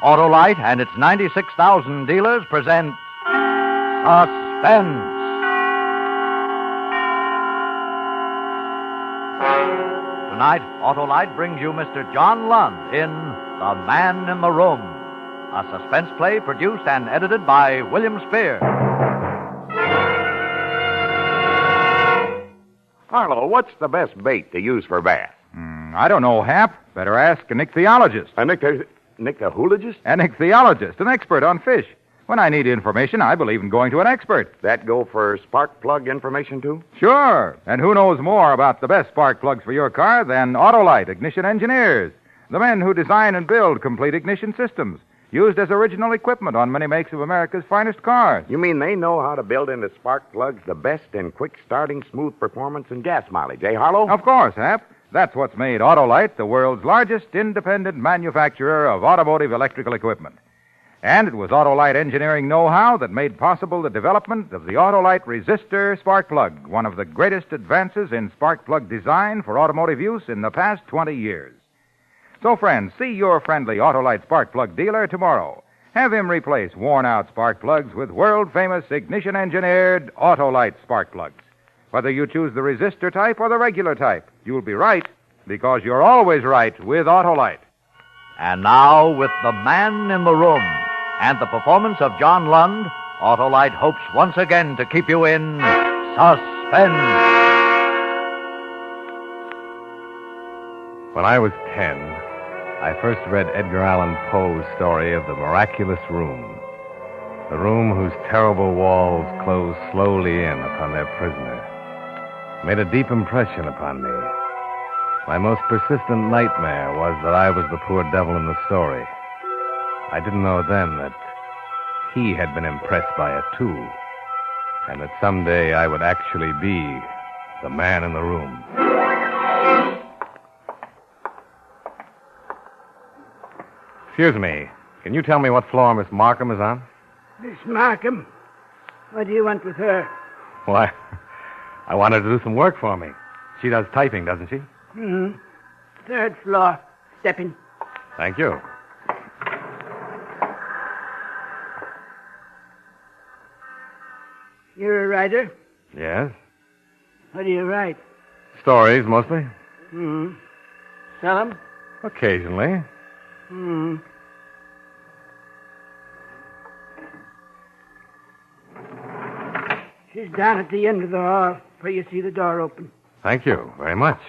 Autolite and its 96,000 dealers present Suspense. Tonight, Autolite brings you Mr. John Lund in The Man in the Room, a suspense play produced and edited by William Spear. Harlow, what's the best bait to use for bass? I don't know, Hap. Better ask an ichthyologist. A nyctohologist? An ichthyologist, an expert on fish. When I need information, I believe in going to an expert. That go for spark plug information, too? Sure. And who knows more about the best spark plugs for your car than Autolite ignition engineers, the men who design and build complete ignition systems, used as original equipment on many makes of America's finest cars. You mean they know how to build into spark plugs the best in quick starting, smooth performance, and gas mileage, eh, Harlow? Of course, Hap. That's what's made Autolite the world's largest independent manufacturer of automotive electrical equipment. And it was Autolite engineering know-how that made possible the development of the Autolite resistor spark plug, one of the greatest advances in spark plug design for automotive use in the past 20 years. So, friends, see your friendly Autolite spark plug dealer tomorrow. Have him replace worn-out spark plugs with world-famous ignition-engineered Autolite spark plugs. Whether you choose the resistor type or the regular type, you'll be right, because you're always right with Autolite. And now, with The Man in the Room and the performance of John Lund, Autolite hopes once again to keep you in suspense. When I was 10, I first read Edgar Allan Poe's story of the miraculous room. The room whose terrible walls closed slowly in upon their prisoner. Made a deep impression upon me. My most persistent nightmare was that I was the poor devil in the story. I didn't know then that he had been impressed by it too, and that someday I would actually be the man in the room. Excuse me. Can you tell me what floor Miss Markham is on? Miss Markham? What do you want with her? Why, I want her to do some work for me. She does typing, doesn't she? Mm-hmm. Third floor. Step in. Thank you. You're a writer? Yes. What do you write? Stories, mostly. Mm-hmm. Sell 'em? Occasionally. Mm-hmm. She's down at the end of the hall, where you see the door open. Thank you very much.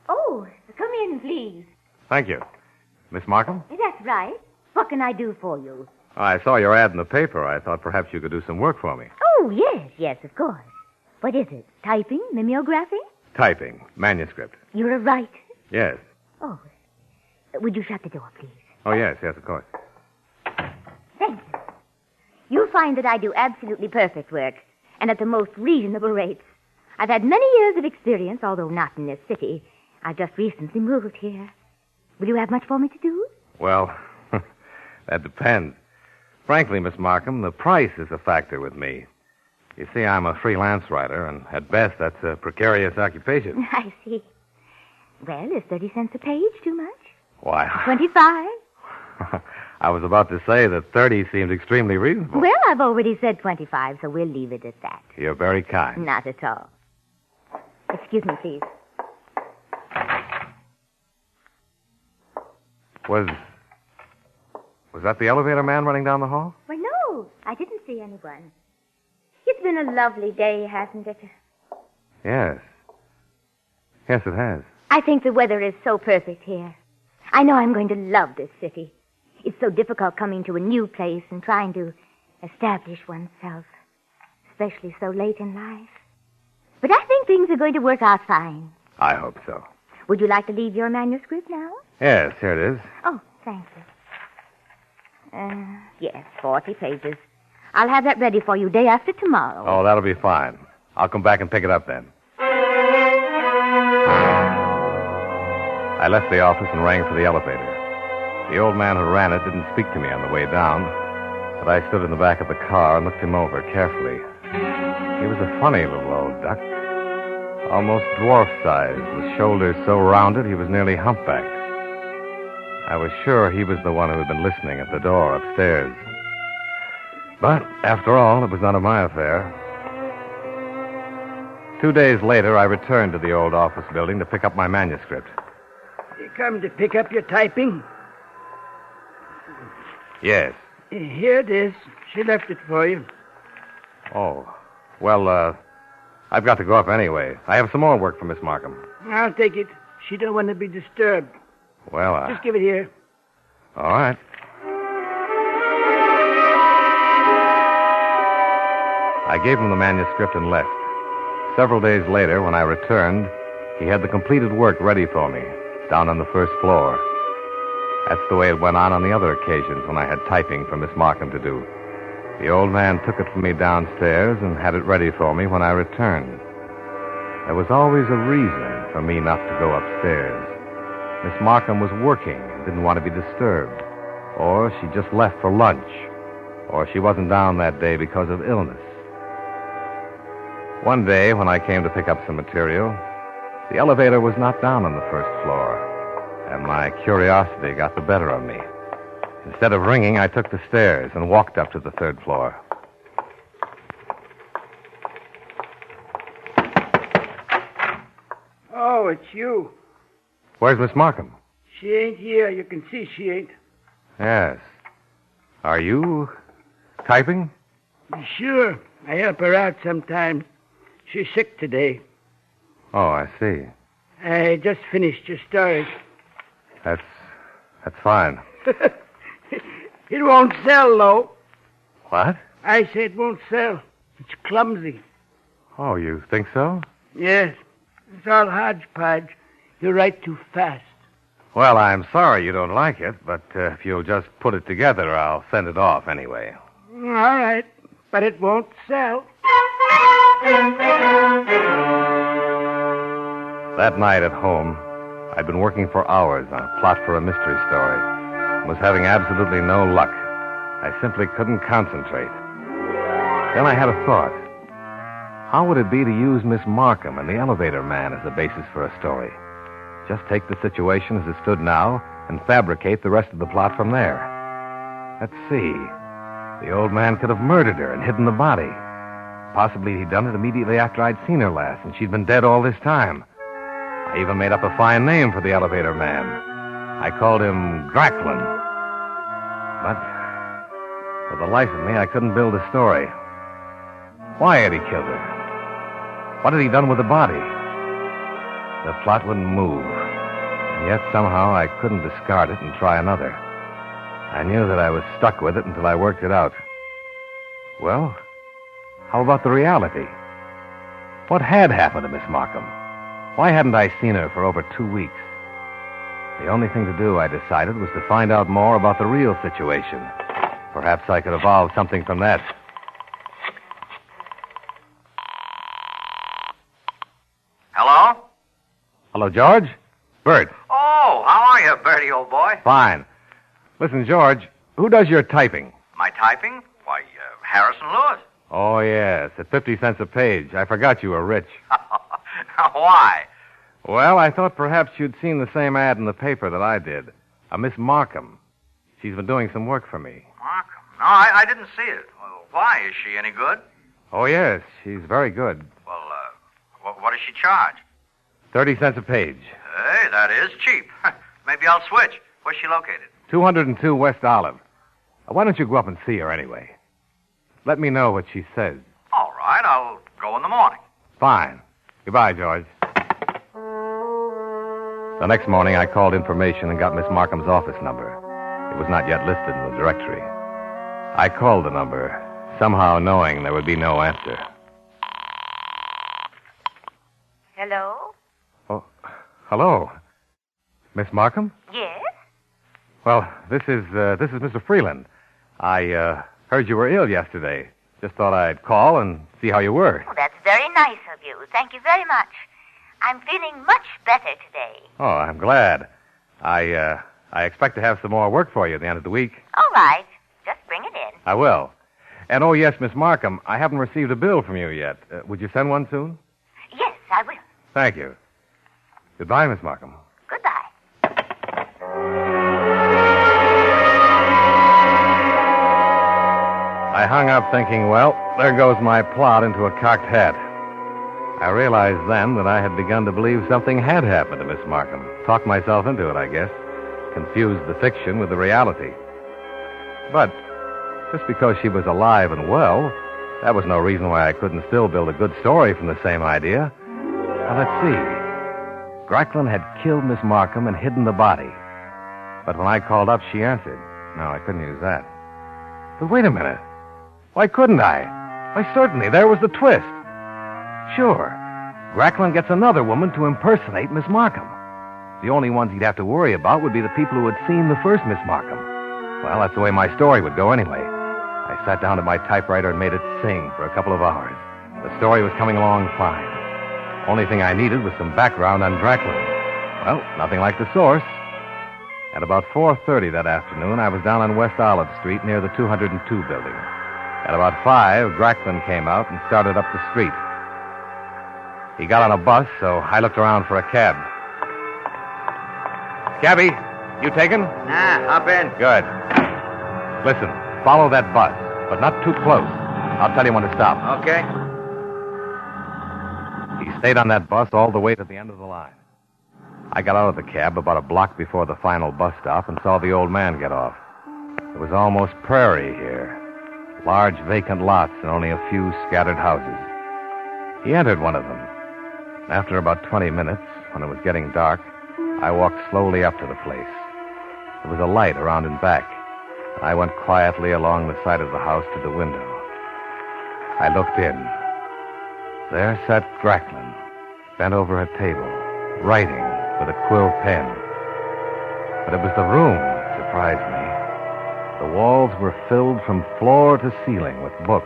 Oh, come in, please. Thank you. Miss Markham? That's right. What can I do for you? I saw your ad in the paper. I thought perhaps you could do some work for me. Oh, yes, of course. What is it? Typing? Mimeography? Typing. Manuscript. You're a writer? Yes. Oh. Would you shut the door, please? Oh, yes, of course. Thank you. You'll find that I do absolutely perfect work, and at the most reasonable rates. I've had many years of experience, although not in this city. I've just recently moved here. Will you have much for me to do? Well, that depends. Frankly, Miss Markham, the price is a factor with me. You see, I'm a freelance writer, and at best, that's a precarious occupation. I see. Well, is 30 cents a page too much? Why? 25? I was about to say that 30 seemed extremely reasonable. Well, I've already said 25, so we'll leave it at that. You're very kind. Not at all. Excuse me, please. Was that the elevator man running down the hall? Well, no, I didn't see anyone. It's been a lovely day, hasn't it? Yes. Yes, it has. I think the weather is so perfect here. I know I'm going to love this city. It's so difficult coming to a new place and trying to establish oneself, especially so late in life. But I think things are going to work out fine. I hope so. Would you like to leave your manuscript now? Yes, here it is. Oh, thank you. Yes, 40 pages. I'll have that ready for you day after tomorrow. Oh, that'll be fine. I'll come back and pick it up then. I left the office and rang for the elevator. The old man who ran it didn't speak to me on the way down, but I stood in the back of the car and looked him over carefully. He He was a funny little old duck. Almost dwarf-sized, with shoulders so rounded he was nearly humpbacked. I was sure he was the one who had been listening at the door upstairs. But, after all, it was none of my affair. 2 days later, I returned to the old office building to pick up my manuscript. You come to pick up your typing? Yes. Here it is. She left it for you. Oh. Well, I've got to go up anyway. I have some more work for Miss Markham. I'll take it. She don't want to be disturbed. Well, Just give it here. All right. I gave him the manuscript and left. Several days later, when I returned, he had the completed work ready for me, down on the first floor. That's the way it went on the other occasions when I had typing for Miss Markham to do. The old man took it from me downstairs and had it ready for me when I returned. There was always a reason for me not to go upstairs. Miss Markham was working and didn't want to be disturbed. Or she just left for lunch. Or she wasn't down that day because of illness. One day, when I came to pick up some material, the elevator was not down on the first floor, and my curiosity got the better of me. Instead of ringing, I took the stairs and walked up to the third floor. Oh, it's you. Where's Miss Markham? She ain't here. You can see she ain't. Yes. Are you typing? Sure. I help her out sometimes. She's sick today. Oh, I see. I just finished your story. That's fine. It won't sell, though. What? I say it won't sell. It's clumsy. Oh, you think so? Yes. It's all hodgepodge. You write too fast. Well, I'm sorry you don't like it, but if you'll just put it together, I'll send it off anyway. All right. But it won't sell. That night at home, I'd been working for hours on a plot for a mystery story and was having absolutely no luck. I simply couldn't concentrate. Then I had a thought. How would it be to use Miss Markham and the elevator man as a basis for a story? Just take the situation as it stood now and fabricate the rest of the plot from there. Let's see. The old man could have murdered her and hidden the body. Possibly he'd done it immediately after I'd seen her last, and she'd been dead all this time. I even made up a fine name for the elevator man. I called him Dracklin. But for the life of me, I couldn't build a story. Why had he killed her? What had he done with the body? The plot wouldn't move. And yet somehow I couldn't discard it and try another. I knew that I was stuck with it until I worked it out. Well, how about the reality? What had happened to Miss Markham? Why hadn't I seen her for over 2 weeks? The only thing to do, I decided, was to find out more about the real situation. Perhaps I could evolve something from that. Hello? Hello, George? Bert. Oh, how are you, Bertie, old boy? Fine. Listen, George, who does your typing? My typing? Why, Harrison Lewis. Oh, yes, at 50 cents a page. I forgot you were rich. Why? Well, I thought perhaps you'd seen the same ad in the paper that I did. A Miss Markham. She's been doing some work for me. Markham? No, I didn't see it. Well, why? Is she any good? Oh, yes, she's very good. Well, what does she charge? 30 cents a page. Hey, that is cheap. Maybe I'll switch. Where's she located? 202 West Olive. Why don't you go up and see her anyway? Let me know what she says. All right, I'll go in the morning. Fine. Goodbye, George. The next morning, I called information and got Miss Markham's office number. It was not yet listed in the directory. I called the number, somehow knowing there would be no answer. Hello? Oh, hello. Miss Markham? Yes? Well, this is Mr. Freeland. I heard you were ill yesterday. Just thought I'd call and see how you were. Oh, that's very nice of you. Thank you very much. I'm feeling much better today. Oh, I'm glad. I expect to have some more work for you at the end of the week. All right. Just bring it in. I will. And, oh, yes, Miss Markham, I haven't received a bill from you yet. Would you send one soon? Yes, I will. Thank you. Goodbye, Miss Markham. Goodbye. I hung up thinking, well, there goes my plot into a cocked hat. I realized then that I had begun to believe something had happened to Miss Markham. Talked myself into it, I guess. Confused the fiction with the reality. But just because she was alive and well, that was no reason why I couldn't still build a good story from the same idea. Now, let's see. Gracklin had killed Miss Markham and hidden the body. But when I called up, she answered. No, I couldn't use that. But wait a minute. Why couldn't I? Why, certainly, there was the twist. Sure, Gracklin gets another woman to impersonate Miss Markham. The only ones he'd have to worry about would be the people who had seen the first Miss Markham. Well, that's the way my story would go anyway. I sat down at my typewriter and made it sing for a couple of hours. The story was coming along fine. Only thing I needed was some background on Gracklin. Well, nothing like the source. At about 4:30 that afternoon, I was down on West Olive Street near the 202 building. At about 5, Gracklin came out and started up the street. He got on a bus, so I looked around for a cab. Cabby, you taken? Nah, hop in. Good. Listen, follow that bus, but not too close. I'll tell you when to stop. Okay. He stayed on that bus all the way to the end of the line. I got out of the cab about a block before the final bus stop and saw the old man get off. It was almost prairie here. Large vacant lots and only a few scattered houses. He entered one of them. After about 20 minutes, when it was getting dark, I walked slowly up to the place. There was a light around and back. I went quietly along the side of the house to the window. I looked in. There sat Gracklin, bent over a table, writing with a quill pen. But it was the room that surprised me. The walls were filled from floor to ceiling with books.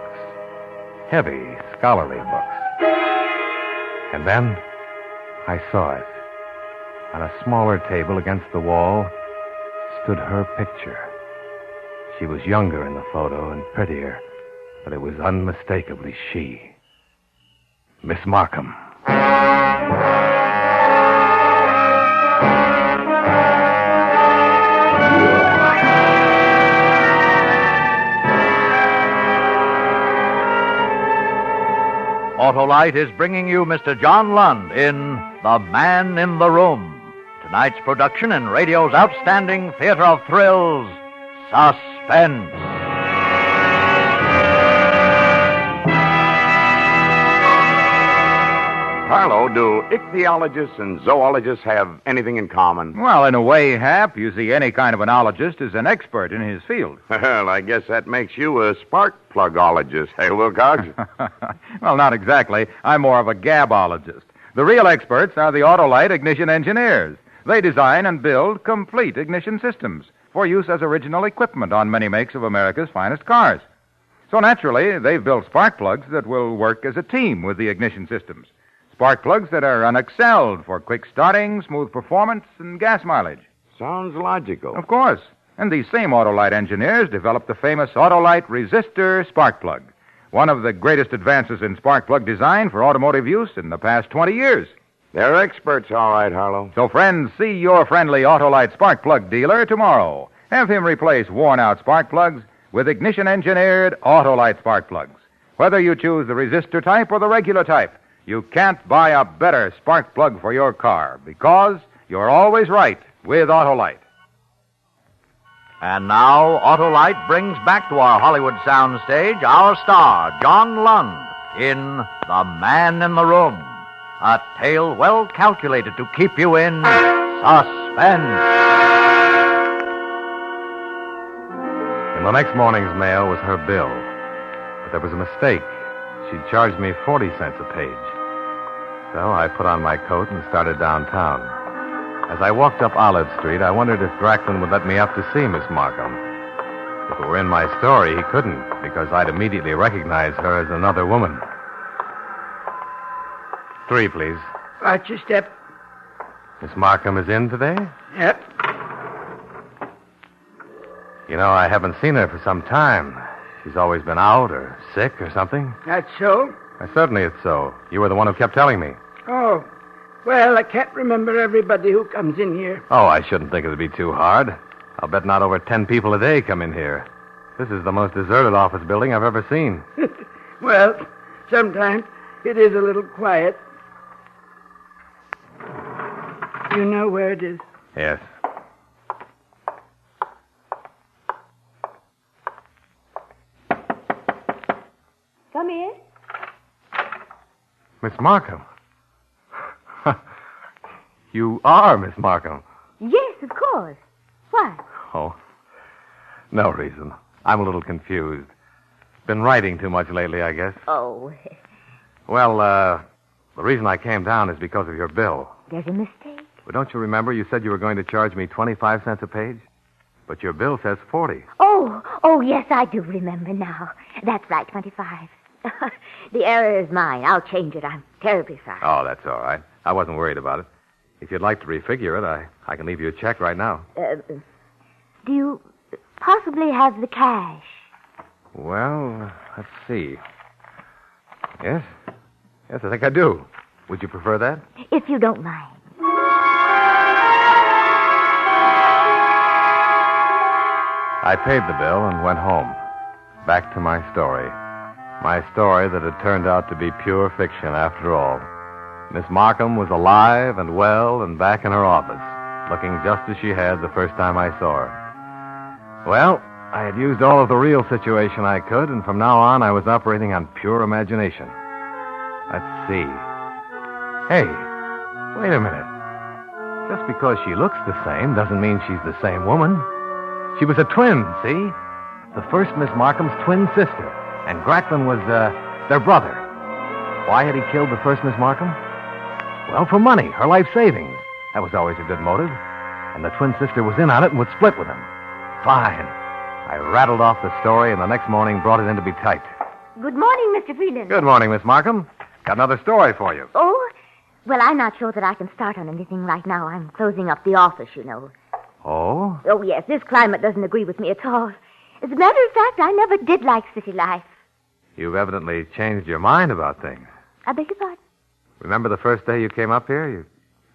Heavy, scholarly books. And then I saw it. On a smaller table against the wall stood her picture. She was younger in the photo and prettier, but it was unmistakably she. Miss Markham. Autolite is bringing you Mr. John Lund in The Man in the Room. Tonight's production in radio's outstanding theater of thrills, Suspense. Harlow, do ichthyologists and zoologists have anything in common? Well, in a way, Hap, you see, any kind of an ologist is an expert in his field. Well, I guess that makes you a spark plugologist, hey, Wilcox? Well, not exactly. I'm more of a gabologist. The real experts are the Autolite ignition engineers. They design and build complete ignition systems for use as original equipment on many makes of America's finest cars. So naturally, they've built spark plugs that will work as a team with the ignition systems. Spark plugs that are unexcelled for quick starting, smooth performance, and gas mileage. Sounds logical. Of course. And these same Autolite engineers developed the famous Autolite resistor spark plug, one of the greatest advances in spark plug design for automotive use in the past 20 years. They're experts, all right, Harlow. So, friends, see your friendly Autolite spark plug dealer tomorrow. Have him replace worn-out spark plugs with ignition-engineered Autolite spark plugs. Whether you choose the resistor type or the regular type, you can't buy a better spark plug for your car because you're always right with Autolite. And now, Autolite brings back to our Hollywood soundstage our star, John Lund, in The Man in the Room, a tale well calculated to keep you in suspense. In the next morning's mail was her bill. But there was a mistake. She'd charged me 40 cents a page. So I put on my coat and started downtown. As I walked up Olive Street, I wondered if Gracklin would let me up to see Miss Markham. If it were in my story, he couldn't, because I'd immediately recognize her as another woman. 3, please. Watch your step. Miss Markham is in today? Yep. You know, I haven't seen her for some time. she's always been out or sick or something? That's so? Certainly it's so. You were the one who kept telling me. Oh, well, I can't remember everybody who comes in here. Oh, I shouldn't think it'd be too hard. I'll bet not over 10 people a day come in here. This is the most deserted office building I've ever seen. Well, sometimes it is a little quiet. You know where it is? Yes. Come in. Miss Markham. You are Miss Markham. Yes, of course. Why? Oh, no reason. I'm a little confused. Been writing too much lately, I guess. Oh, Well, the reason I came down is because of your bill. there's a mistake. But don't you remember you said you were going to charge me 25 cents a page? But your bill says 40. Oh, yes, I do remember now. That's right, 25. The error is mine. I'll change it. I'm terribly sorry. Oh, that's all right. I wasn't worried about it. If you'd like to refigure it, I can leave you a check right now. Do you possibly have the cash? Well, let's see. Yes? Yes, I think I do. Would you prefer that? If you don't mind. I paid the bill and went home. Back to my story. My story that had turned out to be pure fiction after all. Miss Markham was alive and well and back in her office, looking just as she had the first time I saw her. Well, I had used all of the real situation I could, and from now on I was operating on pure imagination. Let's see. Hey, wait a minute. Just because she looks the same doesn't mean she's the same woman. She was a twin, see? The first Miss Markham's twin sister. And Gracklin was, their brother. Why had he killed the first Miss Markham? Well, for money, her life savings. That was always a good motive. And the twin sister was in on it and would split with him. Fine. I rattled off the story and the next morning brought it in to be typed. Good morning, Mr. Freeland. Good morning, Miss Markham. Got another story for you. Oh, well, I'm not sure that I can start on anything right now. I'm closing up the office, you know. Oh? Oh, yes, this climate doesn't agree with me at all. As a matter of fact, I never did like city life. You've evidently changed your mind about things. I beg your pardon? Remember the first day you came up here?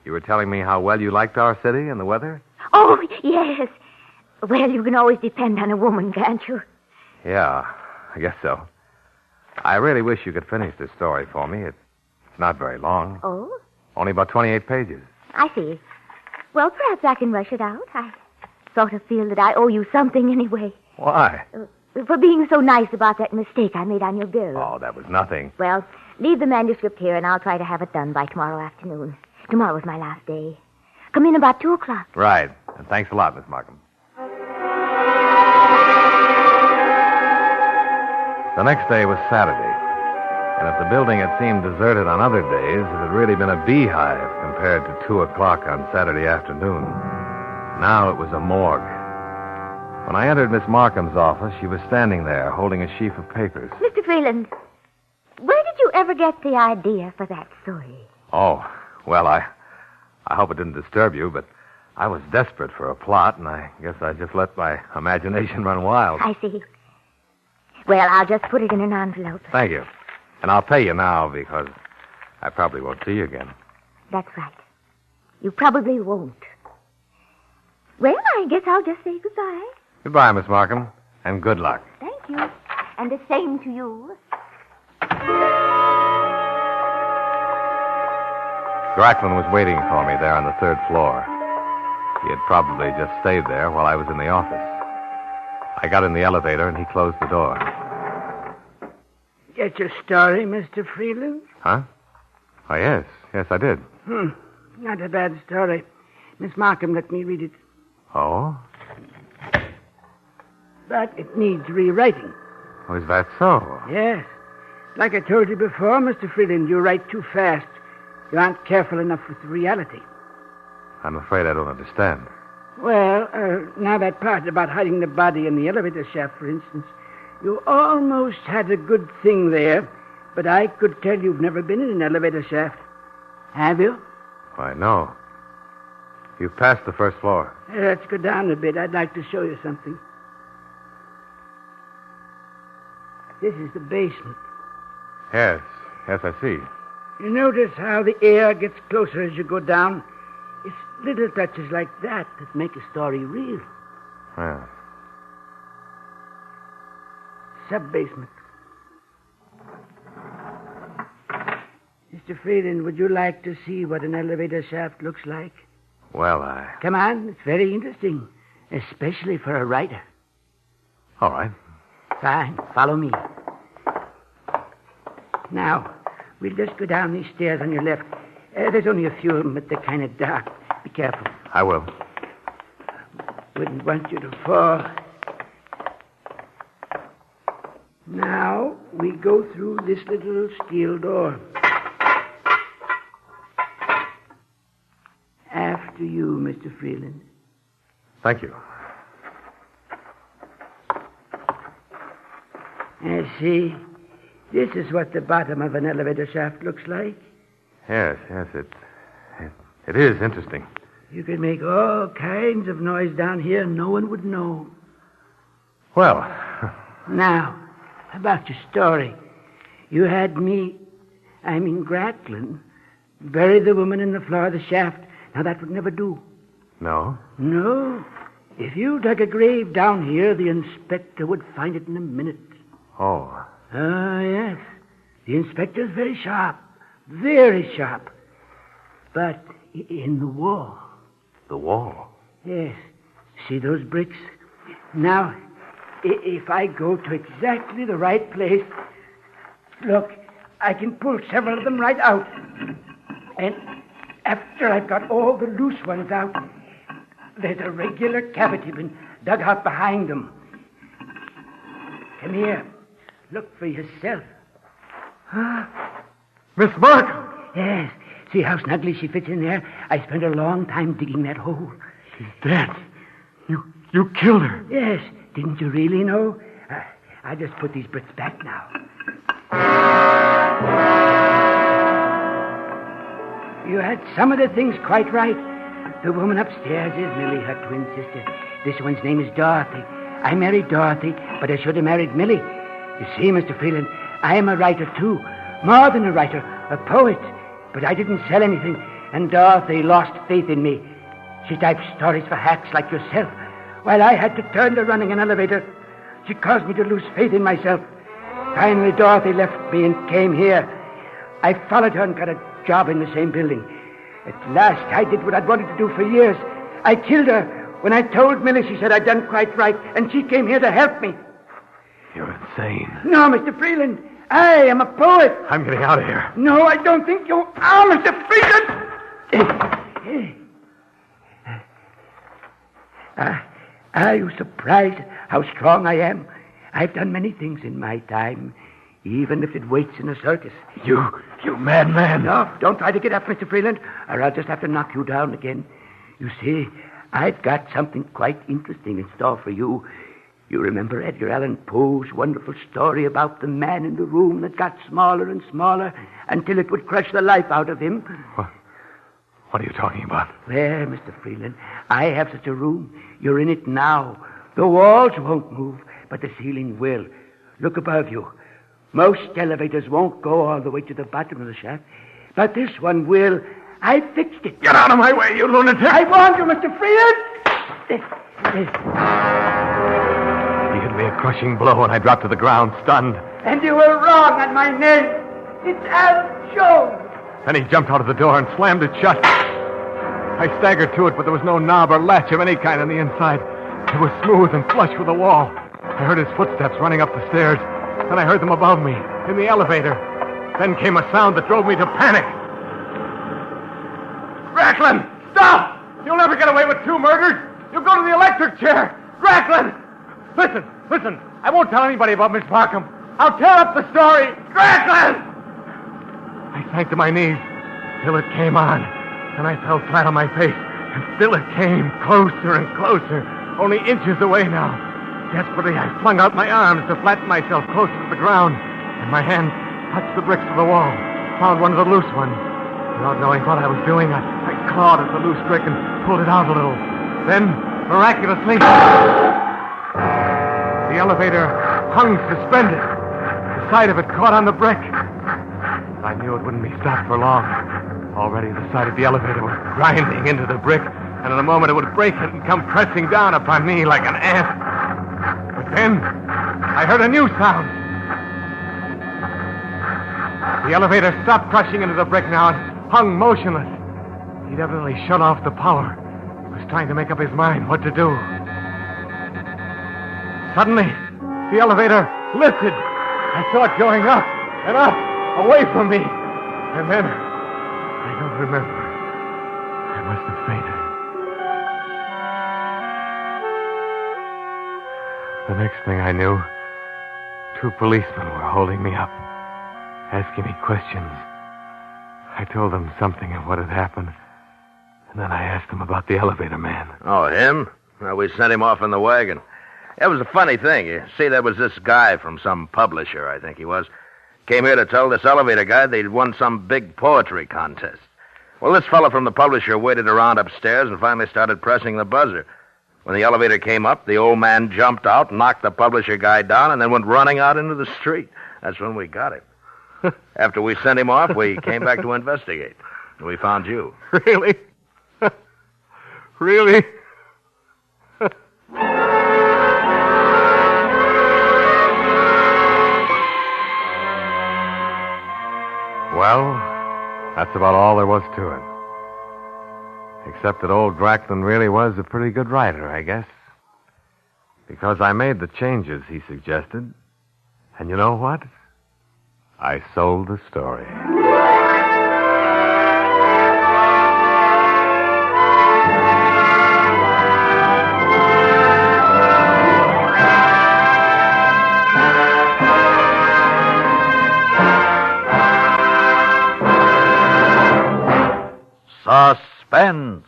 You were telling me how well you liked our city and the weather? Oh, yes. Well, you can always depend on a woman, can't you? Yeah, I guess so. I really wish you could finish this story for me. It's not very long. Oh? Only about 28 pages. I see. Well, perhaps I can rush it out. I sort of feel that I owe you something anyway. Why? For being so nice about that mistake I made on your bill. Oh, that was nothing. Well, leave the manuscript here, and I'll try to have it done by tomorrow afternoon. Tomorrow's my last day. Come in about 2 o'clock. Right. And thanks a lot, Miss Markham. The next day was Saturday. And if the building had seemed deserted on other days, it had really been a beehive compared to 2 o'clock on Saturday afternoon. Now it was a morgue. When I entered Miss Markham's office, she was standing there holding a sheaf of papers. Mr. Freeland, where did you ever get the idea for that story? Oh, well, I hope it didn't disturb you, but I was desperate for a plot, and I guess I just let my imagination run wild. I see. Well, I'll just put it in an envelope. Thank you. And I'll pay you now because I probably won't see you again. That's right. You probably won't. Well, I guess I'll just say goodbye. Goodbye, Miss Markham, and good luck. Thank you. And the same to you. Gracklin was waiting for me there on the 3rd floor. He had probably just stayed there while I was in the office. I got in the elevator, and he closed the door. Get your story, Mr. Freeland? Huh? Oh, yes. Yes, I did. Not a bad story. Miss Markham let me read it. Oh? But it needs rewriting. Oh, is that so? Yes. Like I told you before, Mr. Freeland, you write too fast. You aren't careful enough with the reality. I'm afraid I don't understand. Well, now that part about hiding the body in the elevator shaft, for instance, you almost had a good thing there, but I could tell you've never been in an elevator shaft. Have you? Why, no. You've passed the 1st floor. Let's go down a bit. I'd like to show you something. This is the basement. Yes, I see. You notice how the air gets closer as you go down? It's little touches like that make a story real. Yeah. Sub-basement. Mr. Freeland, would you like to see what an elevator shaft looks like? Well, Come on, it's very interesting, especially for a writer. all right. Fine, follow me. Now, we'll just go down these stairs on your left. There's only a few of them, but they're kind of dark. Be careful. I will. Wouldn't want you to fall. Now, we go through this little steel door. After you, Mr. Freeland. Thank you. See, this is what the bottom of an elevator shaft looks like. Yes, it is interesting. You could make all kinds of noise down here and no one would know. Well, Now, about your story. You had me, Gracklin, bury the woman in the floor of the shaft. Now, that would never do. no. No. If you dug a grave down here, the inspector would find it in a minute. Oh, Ah, yes. The inspector's very sharp. Very sharp. But in the wall. the wall. Yes. See those bricks? Now, if I go to exactly the right place, look, I can pull several of them right out. And after I've got all the loose ones out, there's a regular cavity been dug out behind them. Come here. Look for yourself. Miss Markham! Yes. See how snugly she fits in there? I spent a long time digging that hole. She's dead. You killed her. Yes. Didn't you really know? I'll just put these bricks back now. You had some of the things quite right. The woman upstairs is Millie, her twin sister. This one's name is Dorothy. I married Dorothy, but I should have married Millie. You see, Mr. Freeland, I am a writer, too. More than a writer, a poet. But I didn't sell anything, and Dorothy lost faith in me. She typed stories for hacks like yourself, while I had to turn to running an elevator. She caused me to lose faith in myself. Finally, Dorothy left me and came here. I followed her and got a job in the same building. At last, I did what I'd wanted to do for years. I killed her. When I told Millie, she said I'd done quite right, and she came here to help me. You're insane. No, Mr. Freeland. I am a poet. I'm getting out of here. No, I don't think you are, Mr. Freeland. Are you surprised how strong I am? I've done many things in my time, even if it waits in a circus. You madman. No, don't try to get up, Mr. Freeland, or I'll just have to knock you down again. You see, I've got something quite interesting in store for you. You remember Edgar Allan Poe's wonderful story about the man in the room that got smaller and smaller until it would crush the life out of him? What are you talking about? Well, Mr. Freeland, I have such a room. You're in it now. The walls won't move, but the ceiling will. Look above you. Most elevators won't go all the way to the bottom of the shaft, but this one will. I fixed it. Get out of my way, you lunatic! I warned you, Mr. Freeland! He hit me a crushing blow, and I dropped to the ground, stunned. And you were wrong on my name. It's Al Jones. Then he jumped out of the door and slammed it shut. I staggered to it, but there was no knob or latch of any kind on the inside. It was smooth and flush with the wall. I heard his footsteps running up the stairs. Then I heard them above me, in the elevator. Then came a sound that drove me to panic. Racklin, stop! You'll never get away with 2 murders. You'll go to the electric chair. Racklin! Listen. I won't tell anybody about Miss Markham. I'll tear up the story. Racklin! I sank to my knees. Till it came on. Then I fell flat on my face. And still it came, closer and closer. Only inches away now. Desperately, I flung out my arms to flatten myself closer to the ground. And my hand touched the bricks of the wall. Found one of the loose ones. Without knowing what I was doing, I clawed at the loose brick and pulled it out a little. Then, miraculously, the elevator hung suspended. side of it caught on the brick. I knew it wouldn't be stopped for long. Already the side of the elevator was grinding into the brick, and in a moment it would break it and come pressing down upon me like an ant. But then I heard a new sound. The elevator stopped crushing into the brick now and hung motionless. He'd evidently shut off the power. He was trying to make up his mind what to do. Suddenly, the elevator lifted. I saw it going up and up, away from me. And then, I don't remember. I must have fainted. The next thing I knew, 2 policemen were holding me up, asking me questions. I told them something of what had happened, and then I asked them about the elevator man. Oh, him? Well, we sent him off in the wagon. It was a funny thing. You see, there was this guy from some publisher, I think he was, came here to tell this elevator guy they'd won some big poetry contest. Well, this fellow from the publisher waited around upstairs and finally started pressing the buzzer. When the elevator came up, the old man jumped out, knocked the publisher guy down, and then went running out into the street. That's when we got him. After we sent him off, we came back to investigate. And we found you. Really? Really? Well, that's about all there was to it. Except that old Dracklin really was a pretty good writer, I guess. Because I made the changes he suggested. And you know what? I sold the story. Suspense.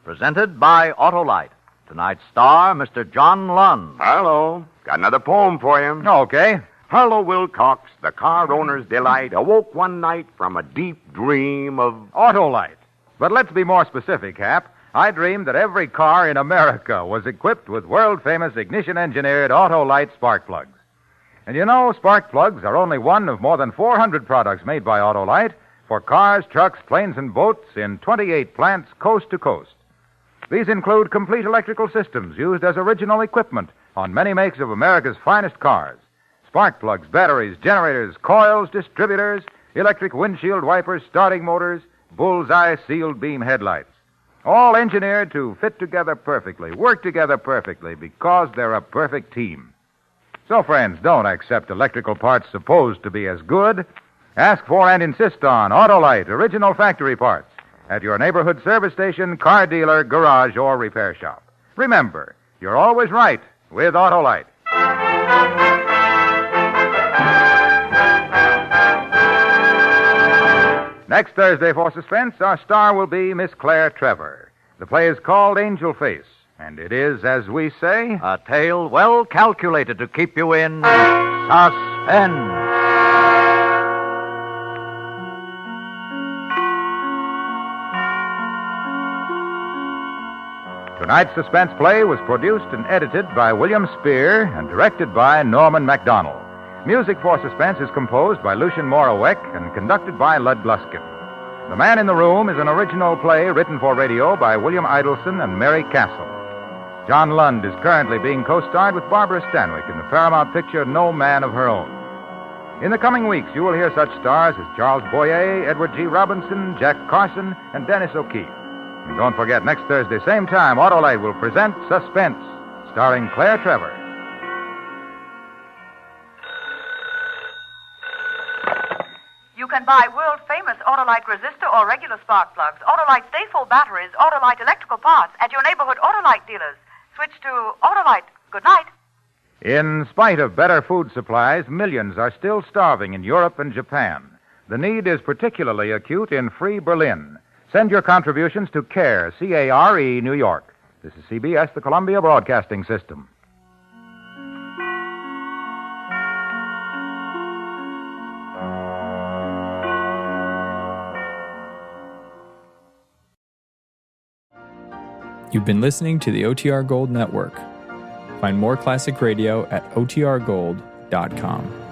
Presented by Autolite. Tonight's star, Mr. John Lund. Hello. Got another poem for you. Okay. Harlow Wilcox, the car owner's delight, awoke one night from a deep dream of... Autolite. But let's be more specific, Hap. I dreamed that every car in America was equipped with world-famous ignition-engineered Autolite spark plugs. And you know, spark plugs are only one of more than 400 products made by Autolite for cars, trucks, planes, and boats in 28 plants coast to coast. These include complete electrical systems used as original equipment on many makes of America's finest cars. Spark plugs, batteries, generators, coils, distributors, electric windshield wipers, starting motors, bullseye sealed beam headlights. All engineered to fit together perfectly, work together perfectly, because they're a perfect team. So, friends, don't accept electrical parts supposed to be as good. Ask for and insist on Autolite original factory parts at your neighborhood service station, car dealer, garage, or repair shop. Remember, you're always right with Autolite. Next Thursday for Suspense, our star will be Miss Claire Trevor. The play is called Angel Face, and it is, as we say... A tale well calculated to keep you in suspense. Tonight's suspense play was produced and edited by William Spear and directed by Norman MacDonald. Music for Suspense is composed by Lucien Moraweck and conducted by Lud Gluskin. The Man in the Room is an original play written for radio by William Idelson and Mary Castle. John Lund is currently being co-starred with Barbara Stanwyck in the Paramount picture No Man of Her Own. In the coming weeks, you will hear such stars as Charles Boyer, Edward G. Robinson, Jack Carson, and Dennis O'Keefe. And don't forget, next Thursday, same time, Autolite will present Suspense, starring Claire Trevor. You can buy world-famous Autolite resistor or regular spark plugs, Autolite stay-full batteries, Autolite electrical parts at your neighborhood Autolite dealers. Switch to Autolite. Good night. In spite of better food supplies, millions are still starving in Europe and Japan. The need is particularly acute in Free Berlin. Send your contributions to CARE, C-A-R-E, New York. This is CBS, the Columbia Broadcasting System. You've been listening to the OTR Gold Network. Find more classic radio at otrgold.com.